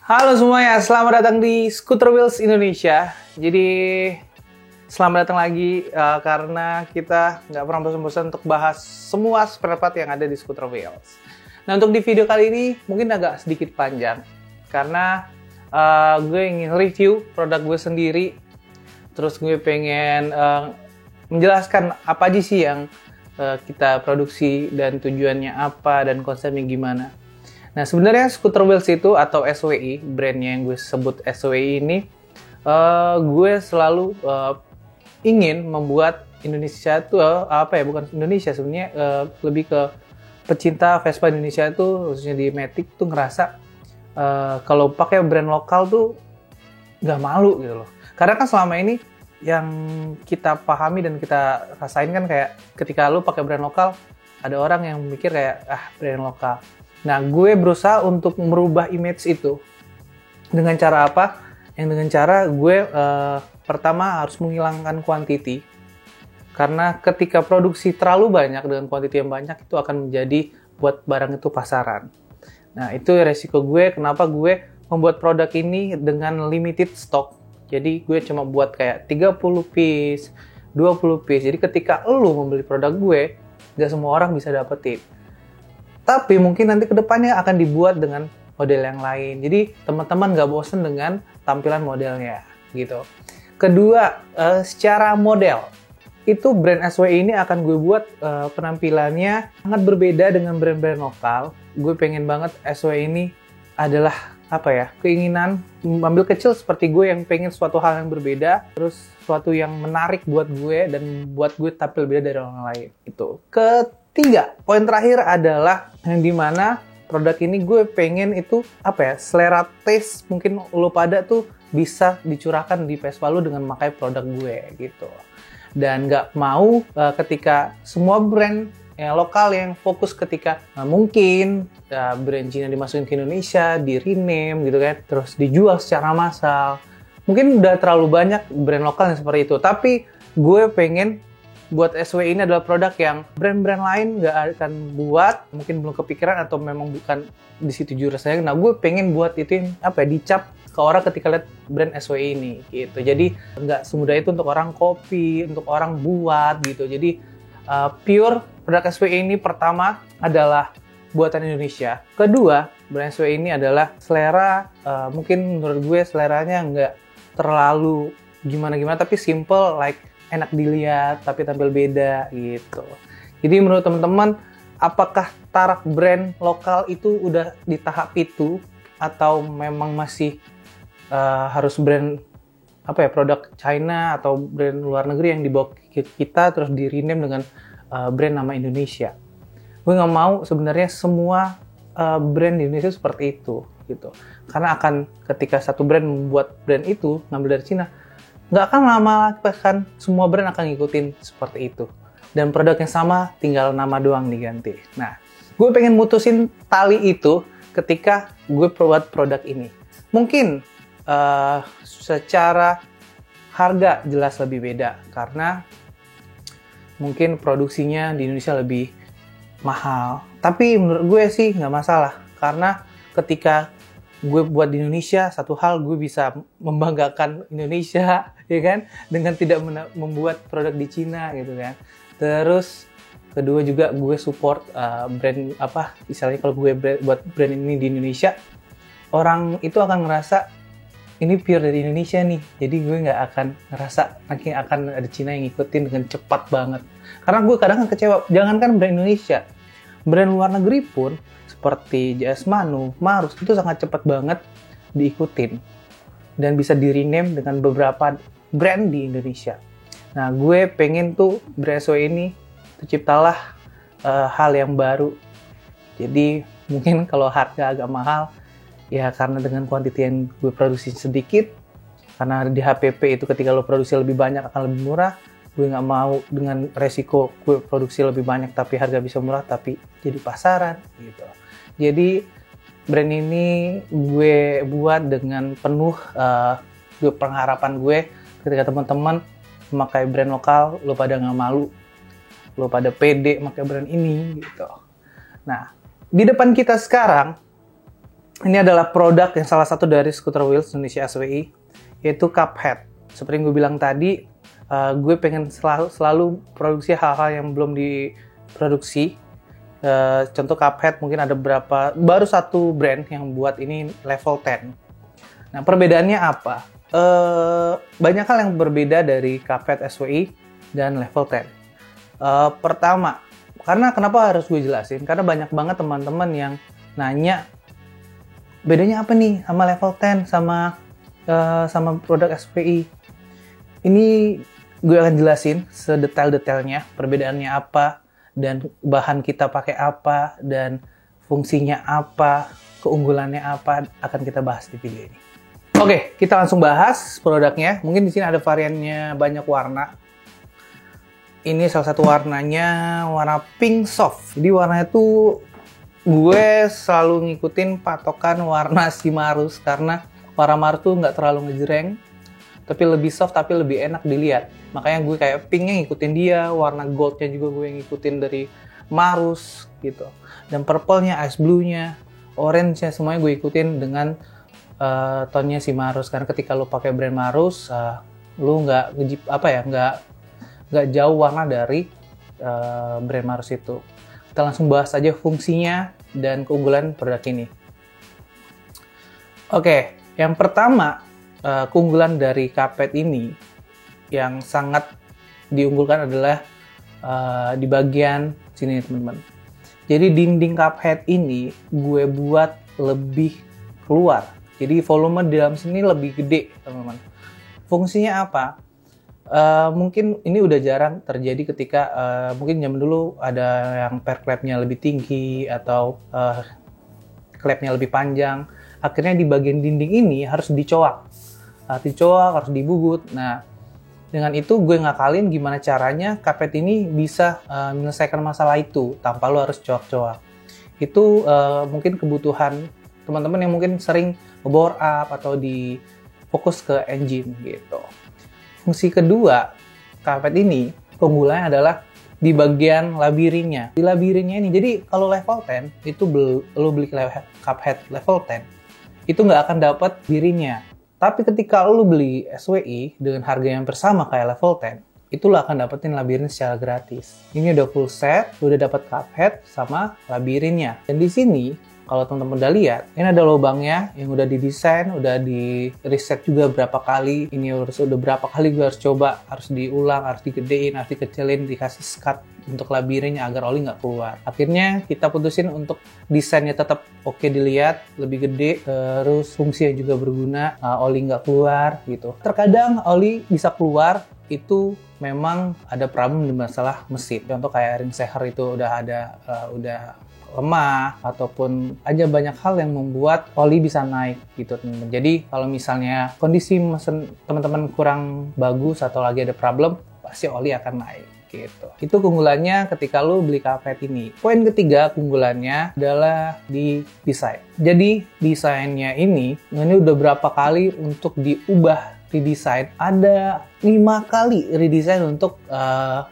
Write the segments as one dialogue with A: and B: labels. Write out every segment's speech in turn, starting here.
A: Halo semuanya, selamat datang di Scooter Wheels Indonesia. Jadi selamat datang lagi karena kita nggak pernah bosan-bosan untuk bahas semua spare part yang ada di Scooter Wheels. Nah, untuk di video kali ini mungkin agak sedikit panjang karena gue ingin review produk gue sendiri. Terus gue pengen menjelaskan apa aja sih yang kita produksi dan tujuannya apa dan konsepnya gimana. Nah, sebenarnya Scooter Wheels itu atau SWI, brandnya yang gue sebut SWI ini, gue selalu ingin membuat Indonesia itu bukan Indonesia sebenarnya, lebih ke pecinta Vespa Indonesia itu, khususnya di Matic tuh ngerasa kalau pakai brand lokal tuh nggak malu gitu loh. Karena kan selama ini yang kita pahami dan kita rasain kan kayak ketika lu pakai brand lokal, ada orang yang mikir kayak brand lokal. Nah, gue berusaha untuk merubah image itu. Dengan cara apa? Yang dengan cara gue pertama harus menghilangkan quantity. Karena ketika produksi terlalu banyak dengan quantity yang banyak, itu akan menjadi buat barang itu pasaran. Nah, itu resiko gue. Kenapa gue membuat produk ini dengan limited stock. Jadi, gue cuma buat kayak 30 piece, 20 piece. Jadi, ketika lo membeli produk gue, gak semua orang bisa dapetin. Tapi mungkin nanti kedepannya akan dibuat dengan model yang lain. Jadi teman-teman nggak bosen dengan tampilan modelnya gitu. Kedua, secara model. Itu brand SWI ini akan gue buat penampilannya sangat berbeda dengan brand-brand lokal. Gue pengen banget SWI ini adalah keinginan ambil kecil seperti gue yang pengen suatu hal yang berbeda. Terus suatu yang menarik buat gue dan buat gue tampil beda dari orang lain. Itu. Ketiga, poin terakhir adalah yang dimana produk ini gue pengen itu selera taste mungkin lo pada tuh bisa dicurahkan di Vespa lo dengan memakai produk gue gitu. Dan nggak mau ketika semua brand lokal yang fokus ketika mungkin brand Cina dimasukin ke Indonesia, di rename gitu kan, terus dijual secara massal. Mungkin udah terlalu banyak brand lokal yang seperti itu, tapi gue pengen buat SWI ini adalah produk yang brand-brand lain nggak akan buat, mungkin belum kepikiran atau memang bukan di situ jurusannya. Nah, gue pengen buat itu dicap ke orang ketika lihat brand SWI ini gitu. Jadi nggak semudah itu untuk orang copy, untuk orang buat gitu. Jadi pure produk SWI ini pertama adalah buatan Indonesia. Kedua, brand SWI ini adalah selera, mungkin menurut gue seleranya nggak terlalu gimana-gimana, tapi simple, like enak dilihat tapi tampil beda gitu. Jadi menurut teman-teman, apakah tarak brand lokal itu udah di tahap itu atau memang masih harus brand produk China atau brand luar negeri yang dibawa kita terus di rename dengan brand nama Indonesia? Gue nggak mau sebenarnya semua brand di Indonesia seperti itu gitu. Karena akan ketika satu brand membuat brand itu ngambil dari Cina, nggak akan lama kan semua brand akan ngikutin seperti itu. Dan produk yang sama tinggal nama doang diganti. Nah, gue pengen mutusin tali itu ketika gue buat produk ini. Mungkin secara harga jelas lebih beda karena mungkin produksinya di Indonesia lebih mahal. Tapi menurut gue sih nggak masalah karena ketika gue buat di Indonesia, satu hal gue bisa membanggakan Indonesia, ya kan, dengan tidak membuat produk di Cina gitu kan. Terus kedua juga gue support brand misalnya kalau gue buat brand ini di Indonesia, orang itu akan ngerasa ini pure dari Indonesia nih. Jadi gue nggak akan ngerasa nanti akan ada Cina yang ngikutin dengan cepat banget. Karena gue kadang kecewa, jangankan brand Indonesia, brand luar negeri pun seperti JS Manu, Marus itu sangat cepat banget diikutin dan bisa di rename dengan beberapa brand di Indonesia. Nah, gue pengen tuh brand SWI ini terciptalah hal yang baru. Jadi mungkin kalau harga agak mahal ya karena dengan kuantiti yang gue produksi sedikit, karena di HPP itu ketika lo produksi lebih banyak akan lebih murah. Gue nggak mau dengan resiko gue produksi lebih banyak tapi harga bisa murah tapi jadi pasaran gitu. Jadi brand ini gue buat dengan penuh pengharapan gue ketika teman-teman memakai brand lokal, lo pada nggak malu, lo pada pede pakai brand ini gitu. Nah, di depan kita sekarang Ini adalah produk yang salah satu dari Scooter Wheels Indonesia SWI, yaitu Cuphead. Seperti yang gue bilang tadi, gue pengen selalu produksi hal-hal yang belum diproduksi. Contoh Cuphead mungkin ada baru satu brand yang buat ini level 10. Nah, perbedaannya apa? Banyak hal yang berbeda dari Cuphead SWI dan level 10. Pertama, kenapa harus gue jelasin? Karena banyak banget teman-teman yang nanya, bedanya apa nih sama level 10 sama produk SWI? Ini gue akan jelasin sedetail-detailnya perbedaannya apa, dan bahan kita pakai apa, dan fungsinya apa, keunggulannya apa, akan kita bahas di video ini. Oke, kita langsung bahas produknya. Mungkin di sini ada variannya banyak warna. Ini salah satu warnanya warna pink soft. Jadi warnanya tuh gue selalu ngikutin patokan warna Simarus karena warna Marus tuh nggak terlalu ngejreng, tapi lebih soft, tapi lebih enak dilihat. Makanya gue kayak pinknya ngikutin dia, warna goldnya juga gue ngikutin dari Marus gitu. Dan purple-nya, ice blue-nya, orange-nya semuanya gue ikutin dengan tone-nya Simarus. Karena ketika lo pakai brand Marus, lo nggak jauh warna dari brand Marus itu. Kita langsung bahas aja fungsinya dan keunggulan produk ini. Oke, yang pertama, keunggulan dari Cuphead ini yang sangat diunggulkan adalah di bagian sini, teman-teman. Jadi dinding Cuphead ini gue buat lebih keluar. Jadi volume di dalam sini lebih gede, teman-teman. Fungsinya apa? Mungkin ini udah jarang terjadi ketika mungkin zaman dulu ada yang per klepnya lebih tinggi atau klepnya lebih panjang. Akhirnya di bagian dinding ini harus dicoak, harus dibugut. Nah, dengan itu gue ngakalin gimana caranya Cuphead ini bisa menyelesaikan masalah itu tanpa lo harus coak-coak. Itu mungkin kebutuhan teman-teman yang mungkin sering bore up atau di fokus ke engine gitu. Fungsi kedua, Cuphead ini keunggulannya adalah di bagian labirinnya. Di labirinnya ini, jadi kalau level 10, itu lo beli Cuphead level 10, itu nggak akan dapat birinya. Tapi ketika lo beli SWI dengan harga yang bersama kayak level 10, itu lo akan dapetin labirin secara gratis. Ini udah full set, lo udah dapat Cuphead sama labirinnya. Dan di sini, kalau teman-teman udah lihat, ini ada lubangnya yang udah didesain, udah di reset juga berapa kali. Ini udah berapa kali gue harus coba, harus diulang, harus digedein, harus dikecilin, dikasih skat untuk labirinnya agar oli nggak keluar. Akhirnya kita putusin untuk desainnya tetap oke dilihat, lebih gede, terus fungsinya juga berguna, oli nggak keluar gitu. Terkadang oli bisa keluar, itu memang ada problem di masalah mesin. Contoh kayak ring seher itu udah lemah, ataupun aja banyak hal yang membuat oli bisa naik gitu, teman-teman. Jadi kalau misalnya kondisi mesin teman-teman kurang bagus atau lagi ada problem, pasti oli akan naik gitu. Itu keunggulannya ketika lo beli Cuphead ini. Poin ketiga keunggulannya adalah di desain. Jadi desainnya ini udah berapa kali untuk diubah, redesign. Ada 5 kali redesign untuk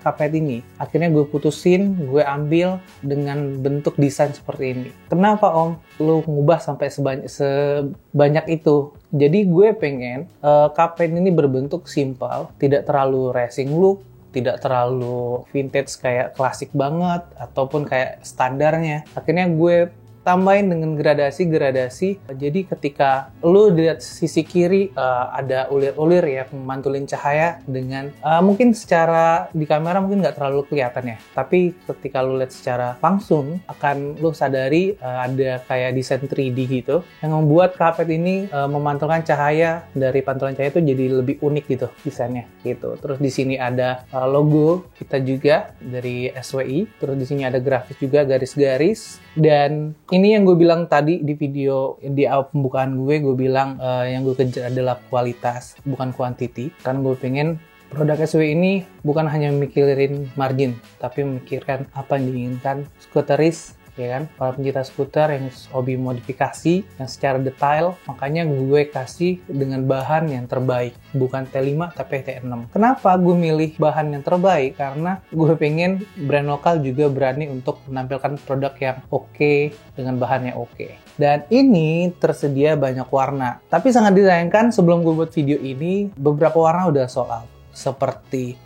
A: Cuphead ini. Akhirnya gue putusin, gue ambil dengan bentuk desain seperti ini. Kenapa Om? Lu ngubah sampai sebanyak itu? Jadi gue pengen Cuphead ini berbentuk simpel, tidak terlalu racing look, tidak terlalu vintage kayak klasik banget, ataupun kayak standarnya. Akhirnya gue tambahin dengan gradasi-gradasi. Jadi ketika lu lihat sisi kiri ada ulir-ulir ya, memantulin cahaya dengan mungkin secara di kamera mungkin nggak terlalu kelihatan ya. Tapi ketika lu lihat secara langsung akan lu sadari ada kayak desain 3D gitu yang membuat Cuphead ini memantulkan cahaya. Dari pantulan cahaya itu jadi lebih unik gitu desainnya gitu. Terus di sini ada logo kita juga dari SWI. Terus di sini ada grafis juga, garis-garis. Dan ini yang gue bilang tadi di video di awal pembukaan gue bilang yang gue kejar adalah kualitas, bukan quantity. Kan gue pengen produk SW ini bukan hanya mikirin margin, tapi memikirkan apa yang diinginkan skuteris ya kan? Para pencinta skuter yang hobi modifikasi yang secara detail, makanya gue kasih dengan bahan yang terbaik, bukan T5 tapi T6. Kenapa gue milih bahan yang terbaik? Karena gue pengen brand lokal juga berani untuk menampilkan produk yang oke dengan bahan yang oke. Dan ini tersedia banyak warna. Tapi sangat disayangkan sebelum gue buat video ini, beberapa warna udah sold out. Seperti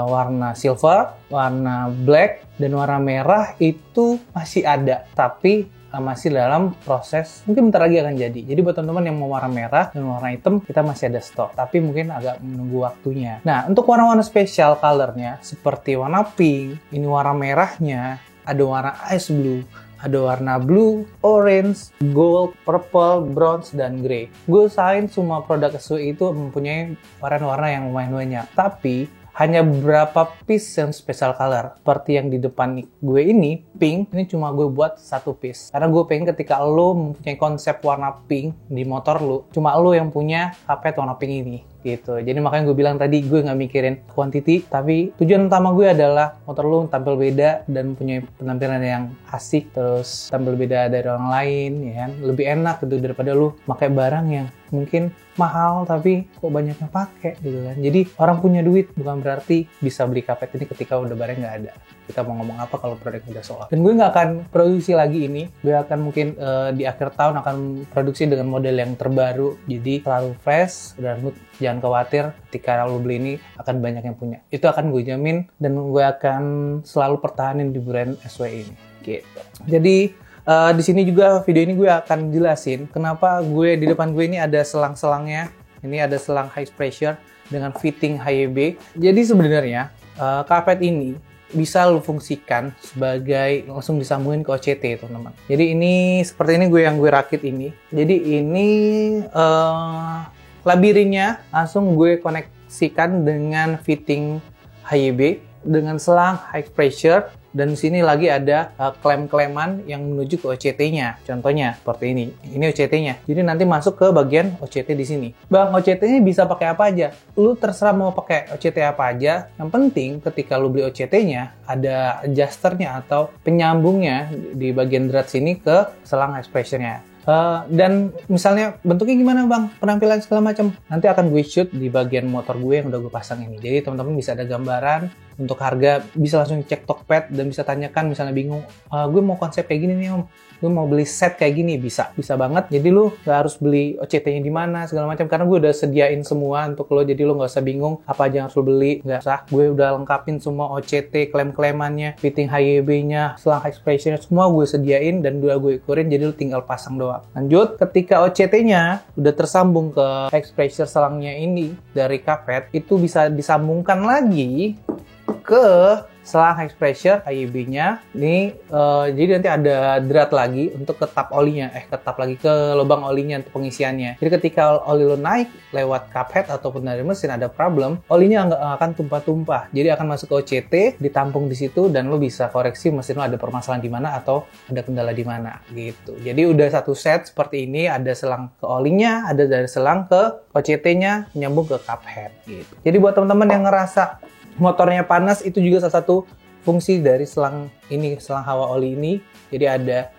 A: warna silver, warna black, dan warna merah itu masih ada. Tapi masih dalam proses, mungkin bentar lagi akan jadi. Jadi buat teman-teman yang mau warna merah dan warna hitam, kita masih ada stok. Tapi mungkin agak menunggu waktunya. Nah, untuk warna-warna spesial colornya, seperti warna pink, ini warna merahnya, ada warna ice blue, ada warna blue, orange, gold, purple, bronze, dan grey. Gue usahain semua produk SW itu mempunyai warna-warna yang lumayan banyak. Tapi hanya beberapa piece yang special color. Seperti yang di depan gue ini, pink, ini cuma gue buat satu piece. Karena gue pengen ketika lo mempunyai konsep warna pink di motor lo, cuma lo yang punya karpet warna pink ini. Gitu. Jadi makanya gue bilang tadi gue nggak mikirin quantity, tapi tujuan utama gue adalah motor lu tampil beda dan punya penampilan yang asik, terus tampil beda dari orang lain, ya kan? Lebih enak gitu daripada lu pakai barang yang mungkin mahal tapi kok banyak yang pakai gitu kan. Jadi orang punya duit bukan berarti bisa beli karpet ini ketika udah barang nggak ada. Kita mau ngomong apa kalau produk udah sold out. Dan gue nggak akan produksi lagi ini. Gue akan mungkin di akhir tahun akan produksi dengan model yang terbaru. Jadi selalu fresh dan lu jangan khawatir ketika lo beli ini akan banyak yang punya. Itu akan gue jamin dan gue akan selalu pertahanin di brand SW ini. Gitu. Jadi di sini juga video ini gue akan jelasin kenapa gue di depan gue ini ada selang-selangnya. Ini ada selang high pressure dengan fitting HYB. Jadi sebenarnya karpet ini bisa lo fungsikan sebagai langsung disambungin ke OCT teman-teman. Jadi ini seperti ini yang gue rakit ini. Jadi ini labirinnya langsung gue koneksikan dengan fitting HYB dengan selang high pressure, dan di sini lagi ada klem-kleman yang menuju ke OCT-nya. Contohnya seperti ini. Ini OCT-nya. Jadi nanti masuk ke bagian OCT di sini. Bang, OCT-nya bisa pakai apa aja? Lu terserah mau pakai OCT apa aja. Yang penting ketika lu beli OCT-nya ada adjusternya atau penyambungnya di bagian drat sini ke selang high pressure-nya. Dan misalnya bentuknya gimana bang, penampilan segala macam, nanti akan gue shoot di bagian motor gue yang udah gue pasang ini. Jadi teman-teman bisa ada gambaran, untuk harga bisa langsung cek Tokped dan bisa tanyakan misalnya bingung, gue mau konsep kayak gini nih om, gue mau beli set kayak gini, bisa banget. Jadi lu gak harus beli OCT-nya di mana segala macam karena gue udah sediain semua untuk lo, jadi lu gak usah bingung apa aja yang harus lo beli, gak usah. Gue udah lengkapin semua OCT, klem-klemannya, fitting HYB-nya, selang expression-nya, semua gue sediain dan udah gue ukurin, jadi lu tinggal pasang doang. Lanjut, ketika OCT-nya udah tersambung ke expressor selangnya ini dari karpet, itu bisa disambungkan lagi ke selang high pressure HYB-nya. Ini jadi nanti ada drat lagi untuk ketap olinya, ketap lagi ke lubang olinya untuk pengisiannya. Jadi ketika oli lo naik lewat cup head ataupun dari mesin ada problem, olinya nggak akan tumpah-tumpah. Jadi akan masuk ke OCT, ditampung di situ dan lo bisa koreksi mesin lo ada permasalahan di mana atau ada kendala di mana gitu. Jadi udah satu set seperti ini, ada selang ke olinya, ada dari selang ke OCT-nya nyambung ke cup head gitu. Jadi buat teman-teman yang ngerasa motornya panas, itu juga salah satu fungsi dari selang ini, selang hawa oli ini. Jadi ada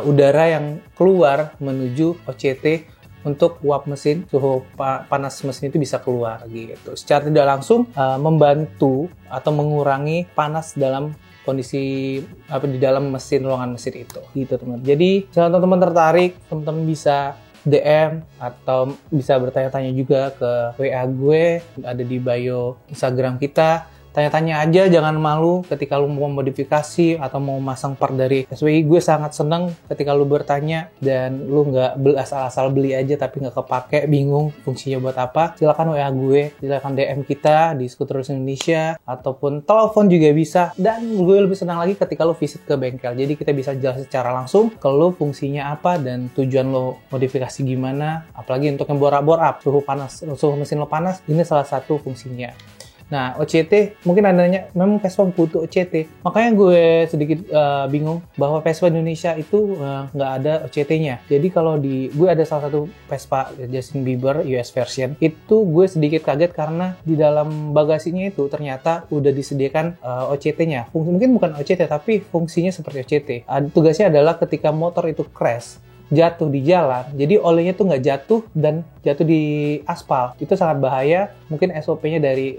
A: udara yang keluar menuju OCT untuk uap mesin, suhu panas mesin itu bisa keluar gitu. Secara tidak langsung membantu atau mengurangi panas dalam kondisi di dalam mesin, ruangan mesin itu gitu teman. Jadi kalau teman-teman tertarik, teman-teman bisa DM atau bisa bertanya-tanya juga ke WA gue, ada di bio Instagram kita. Tanya-tanya aja, jangan malu ketika lu mau modifikasi atau mau masang part dari SWI. Gue sangat seneng ketika lu bertanya dan lu nggak asal-asal beli aja tapi nggak kepake, bingung fungsinya buat apa. Silakan WA gue, silakan DM kita di Skuter Wheels Indonesia ataupun telepon juga bisa. Dan gue lebih senang lagi ketika lu visit ke bengkel. Jadi kita bisa jelas secara langsung ke lu fungsinya apa dan tujuan lo modifikasi gimana. Apalagi untuk yang bore up, suhu mesin lo panas, ini salah satu fungsinya. Nah, OCT mungkin adanya memang Vespa butuh OCT. Makanya gue sedikit bingung bahwa Vespa Indonesia itu nggak ada OCT-nya. Jadi kalau gue ada salah satu Vespa Justin Bieber US version, itu gue sedikit kaget karena di dalam bagasinya itu ternyata udah disediakan OCT-nya. Mungkin bukan OCT tapi fungsinya seperti OCT. Tugasnya adalah ketika motor itu crash, jatuh di jalan, jadi olehnya tuh nggak jatuh dan jatuh di aspal. Itu sangat bahaya. Mungkin SOP-nya dari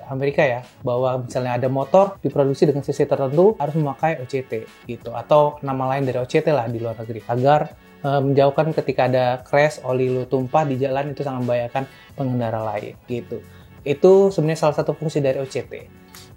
A: Amerika ya, bahwa misalnya ada motor diproduksi dengan cc tertentu harus memakai OCT gitu, atau nama lain dari OCT lah di luar negeri, agar menjauhkan ketika ada crash, oli lu tumpah di jalan, itu sangat membahayakan pengendara lain gitu. Itu sebenarnya salah satu fungsi dari OCT.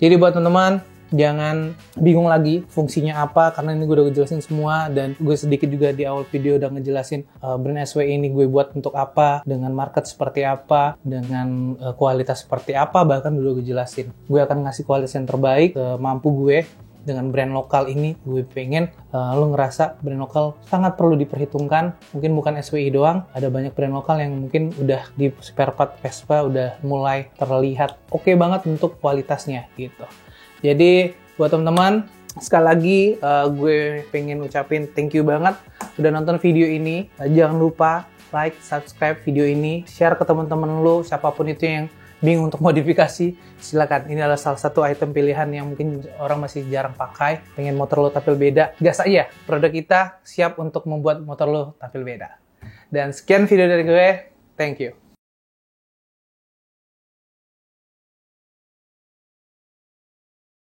A: Jadi buat teman-teman, jangan bingung lagi fungsinya apa, karena ini gue udah ngejelasin semua, dan gue sedikit juga di awal video udah ngejelasin brand SW ini gue buat untuk apa, dengan market seperti apa, dengan kualitas seperti apa, bahkan udah gue jelasin. Gue akan ngasih kualitas yang terbaik mampu gue dengan brand lokal ini. Gue pengen lo ngerasa brand lokal sangat perlu diperhitungkan. Mungkin bukan SWI doang, ada banyak brand lokal yang mungkin udah di spare part Vespa udah mulai terlihat oke banget untuk kualitasnya gitu. Jadi buat teman-teman, sekali lagi gue pengen ucapin thank you banget udah nonton video ini. Jangan lupa like, subscribe video ini, share ke teman-teman lo, siapapun itu yang bingung untuk modifikasi, silakan. Ini adalah salah satu item pilihan yang mungkin orang masih jarang pakai. Pengen motor lo tampil beda, gas aja. Produk kita siap untuk membuat motor lo tampil beda. Dan sekian video dari gue, thank you.